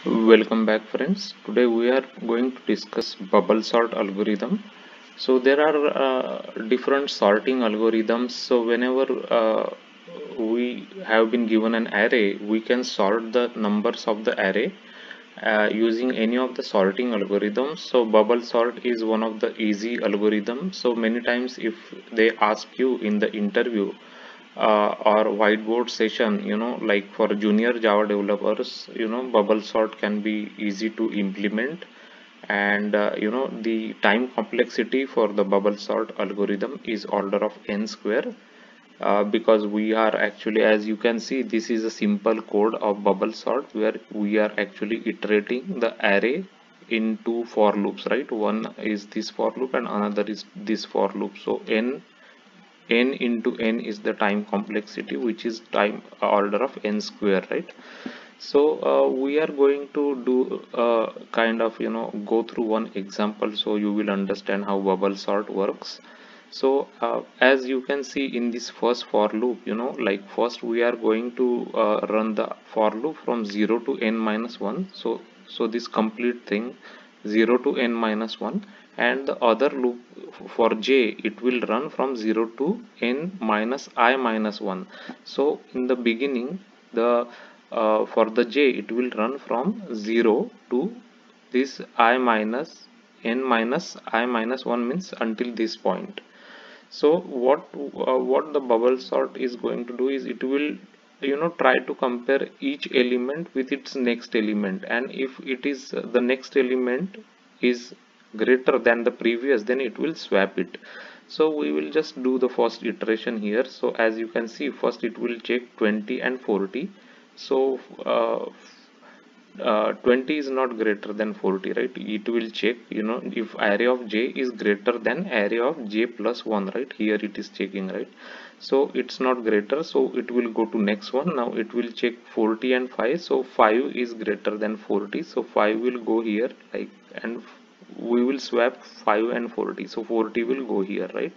Welcome back, friends. Today we are going to discuss bubble sort algorithm. So there are different sorting algorithms. So whenever we have been given an array, we can sort the numbers of the array using any of the sorting algorithms. So bubble sort is one of the easy algorithms. So many times if they ask you in the interview or whiteboard session, like for junior Java developers, bubble sort can be easy to implement. And the time complexity for the bubble sort algorithm is order of n square, because we are actually, as you can see, this is a simple code of bubble sort where we are actually iterating the array in two for loops, right? One is this for loop and another is this for loop. So n into n is the time complexity, which is time order of n square, right? So we are going to do kind of go through one example so you will understand how bubble sort works. So as you can see in this first for loop, like first we are going to run the for loop from 0 to n minus 1. So this complete thing 0 to n minus 1, and the other loop for j, it will run from 0 to n minus I minus 1. So in the beginning, the for the j, it will run from 0 to this I minus n minus I minus 1, means until this point. So what the bubble sort is going to do is it will try to compare each element with its next element, and if it is the next element is greater than the previous, then it will swap it. So we will just do the first iteration here. So as you can see, first it will check 20 and 40. So 20 is not greater than 40, right? It will check, if array of j is greater than array of j plus 1, right? Here it is checking, right? So it's not greater, so it will go to next one. Now it will check 40 and 5. So 5 is greater than 40, so 5 will go here, like, and we will swap 5 and 40. So 40 will go here, right?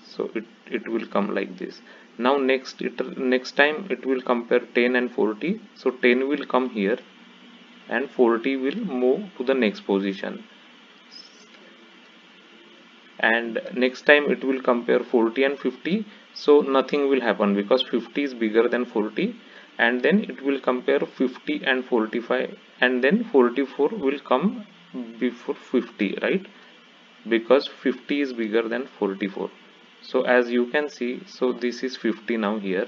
So it will come like this. Now next time it will compare 10 and 40. So 10 will come here and 40 will move to the next position, and next time it will compare 40 and 50. So nothing will happen because 50 is bigger than 40, and then it will compare 50 and 45, and then 44 will come before 50, right? Because 50 is bigger than 44. So as you can see, so this is 50 now here.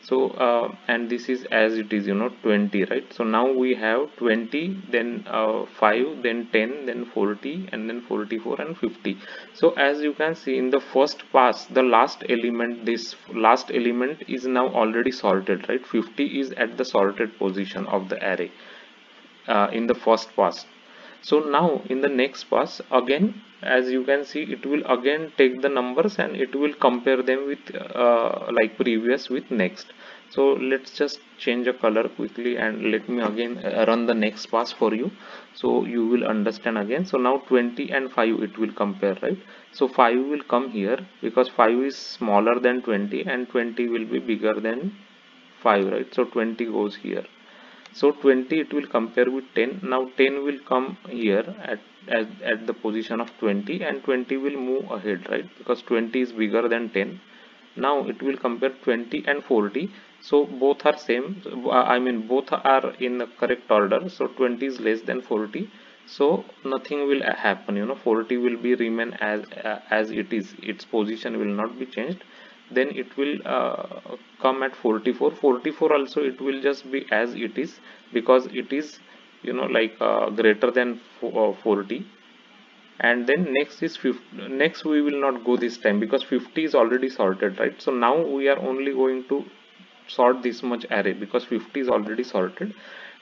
So and this is as it is, 20, right? So now we have 20, then 5, then 10, then 40, and then 44 and 50. So as you can see in the first pass, the last element, this last element is now already sorted, right? 50 is at the sorted position of the array in the first pass. So now in the next pass, again, as you can see, it will again take the numbers and it will compare them with like previous with next. So let's just change a color quickly and let me again run the next pass for you, so you will understand again. So now 20 and 5 it will compare, right? So 5 will come here because 5 is smaller than 20 and 20 will be bigger than 5, right? So 20 goes here. So 20 it will compare with 10. Now 10 will come here at the position of 20, and 20 will move ahead, right? Because 20 is bigger than 10. Now it will compare 20 and 40. So both are same. I mean both are in the correct order. So 20 is less than 40. So nothing will happen. 40 will be remain as it is. Its position will not be changed. Then it will come at 44. 44 also it will just be as it is, because it is like greater than 40. And then next is 50. Next we will not go this time because 50 is already sorted, right? So now we are only going to sort this much array because 50 is already sorted.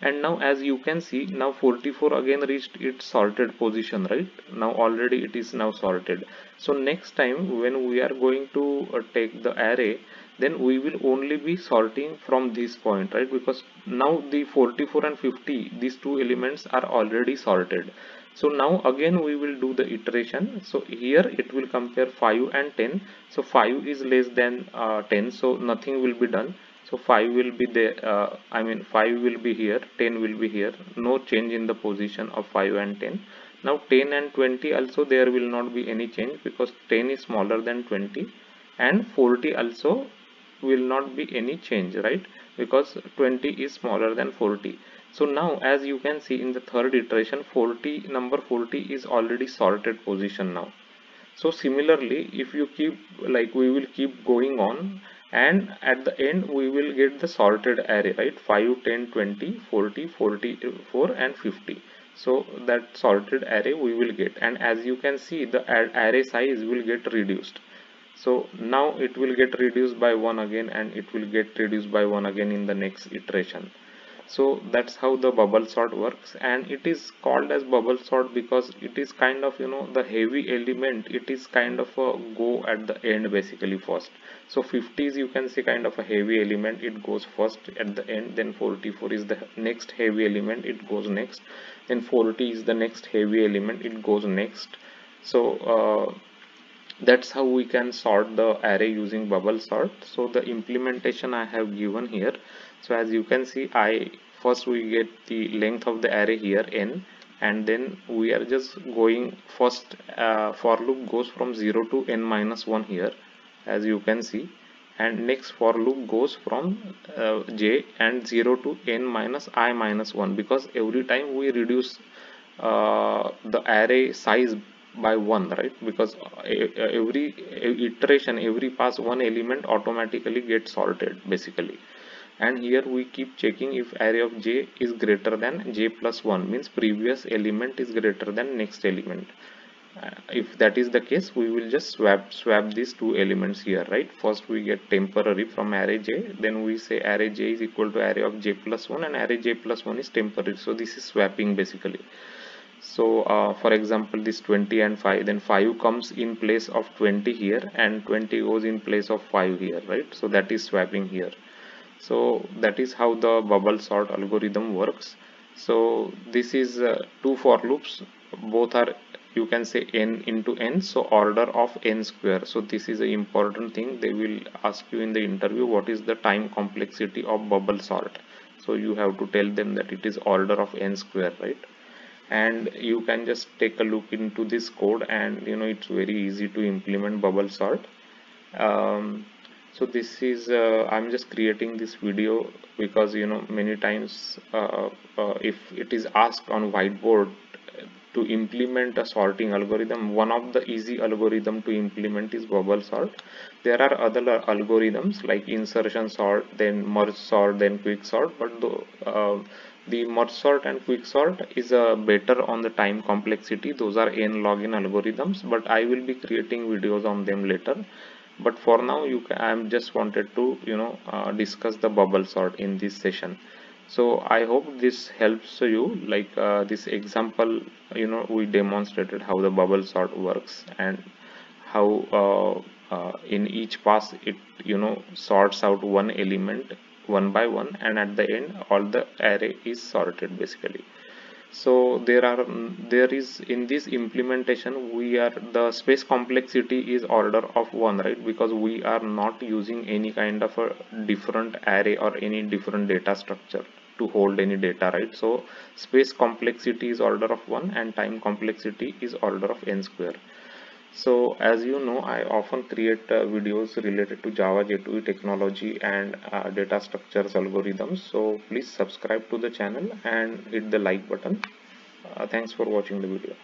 And now as you can see, now 44 again reached its sorted position, right? Now already it is now sorted. So next time when we are going to take the array, then we will only be sorting from this point, right? Because now the 44 and 50, these two elements are already sorted. So now again we will do the iteration. So here it will compare 5 and 10. So 5 is less than 10, so nothing will be done. So 5 will be there, I mean 5 will be here, 10 will be here, no change in the position of 5 and 10. Now 10 and 20 also there will not be any change because 10 is smaller than 20, and 40 also will not be any change, right, because 20 is smaller than 40. So now as you can see in the third iteration, number 40 is already sorted position now. So similarly, if you keep, like, we will keep going on, and at the end we will get the sorted array, right? 5, 10, 20, 40, 44 and 50. So that sorted array we will get, and as you can see the array size will get reduced. So now it will get reduced by 1 again, and it will get reduced by 1 again in the next iteration. So that's how the bubble sort works, and it is called as bubble sort because it is kind of, you know, the heavy element, it is kind of a go at the end basically first. So 50 is, you can say, kind of a heavy element, it goes first at the end, then 44 is the next heavy element, it goes next, then 40 is the next heavy element, it goes next. So that's how we can sort the array using bubble sort. So the implementation I have given here. So as you can see, first we get the length of the array here, n, and then we are just going first, for loop goes from 0 to n minus 1 here, as you can see, and next for loop goes from j and 0 to n minus I minus 1, because every time we reduce the array size by 1, right, because every iteration, every pass, one element automatically gets sorted basically. And here we keep checking if array of j is greater than j plus 1, means previous element is greater than next element. If that is the case, we will just swap these two elements here, right? First we get temporary from array j, then we say array j is equal to array of j plus 1, and array j plus 1 is temporary, so this is swapping basically. So for example, this 20 and 5, then 5 comes in place of 20 here, and 20 goes in place of 5 here, right? So that is swapping here. So that is how the bubble sort algorithm works. So this is two for loops, both are, you can say, n into n, so order of n square. So this is an important thing, they will ask you in the interview what is the time complexity of bubble sort. So you have to tell them that it is order of n square, right? And you can just take a look into this code, and you know, it's very easy to implement bubble sort. So this is I'm just creating this video because, you know, many times if it is asked on whiteboard to implement a sorting algorithm, one of the easy algorithm to implement is bubble sort. There are other algorithms like insertion sort, then merge sort, then quick sort, but the merge sort and quick sort is better on the time complexity. Those are n log n algorithms, but I will be creating videos on them later. But for now, I'm just wanted to, you know, discuss the bubble sort in this session. So I hope this helps you, like this example, you know, we demonstrated how the bubble sort works, and how in each pass it, you know, sorts out one element one by one, and at the end all the array is sorted basically. So there is, in this implementation, the space complexity is order of 1, right, because we are not using any kind of a different array or any different data structure to hold any data, right? So space complexity is order of 1 and time complexity is order of n square. So as you know, I often create videos related to Java J2E technology and data structures algorithms. So please subscribe to the channel and hit the like button. Thanks for watching the video.